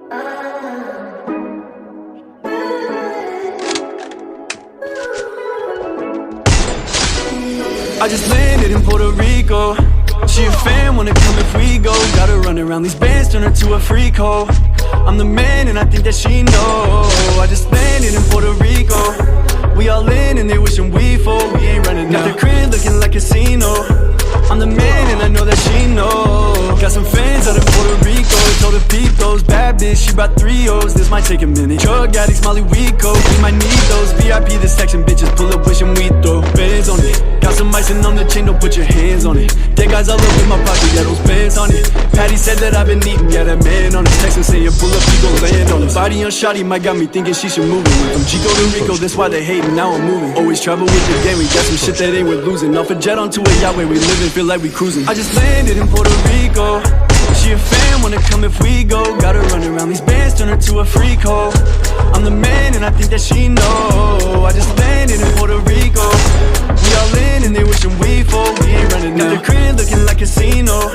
I just landed in Puerto Rico. She a fan, wanna come if we go. Gotta run around these bands, turn her to a freak hoe. I'm the man and I think that she know. I just landed in Puerto Rico. We all in and they wishing we fall. We ain't running out. Got the crib looking like a casino. I'm the man and I know that she know. Got some fans out in Puerto Rico. Told her peep those bad bitch, she brought 3 O's. This might take a minute. Drug addicts, Molly weed coke. We might need those VIP, this section bitches pull up wishing we throw bands on it. Got some icing on the chain, don't put your hands on it. Dead guys all up in my pocket, yeah, those bands on it. Patty said that I've been eating, yeah, that man on it. Texting saying pull up, he gon' land on it. Body on shawty might got me thinking she should move it. From Chico to Rico, that's why they hating, now I'm moving. Always travel with the game, we got some shit that ain't worth losing. Off a jet onto a yacht where we living, feel like we cruising. I just landed in Puerto Rico. She a fan, wanna come if we go. Gotta run around these bands, turn her to a freak hoe. I'm the man and I think that she know. I just landed in Puerto Rico. We all in and they wishing we fall. We ain't running out. Got the crib looking like casino.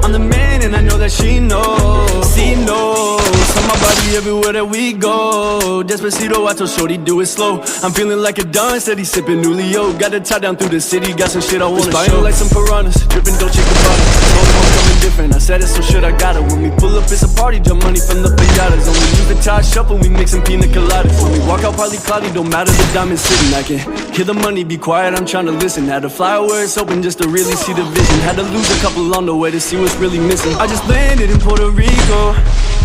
I'm the man and I know that she knows. She knows. On my body everywhere that we go. Despacito, I told shorty do it slow. I'm feeling like a Don, steady sipping Julio. Got to tie down through the city, got some shit I wanna show. Like some piranhas, dripping Dolce Gabbana. Told them I'm coming different, I said it so shit I got it. When we pull up it's a party, jump money from the piñatas. Only use the tie shuffle, we mixing pina coladas. When we walk out partly cloudy, don't matter the diamond sitting. I can hear the money, be quiet, I'm trying to listen. Had to fly where it's open just to really see the vision. Had to lose a couple on the way to see what's really missing. I just landed in Puerto Rico.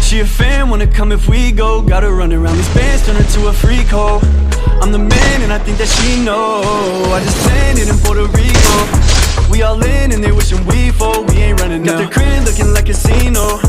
She a fan, wanna come if we go. Gotta run around these bands, turn her to a freak hoe. I'm the man and I think that she know. I just landed in Puerto Rico. We all in and they wishing we fall. We ain't running out. Got the crib looking like a casino.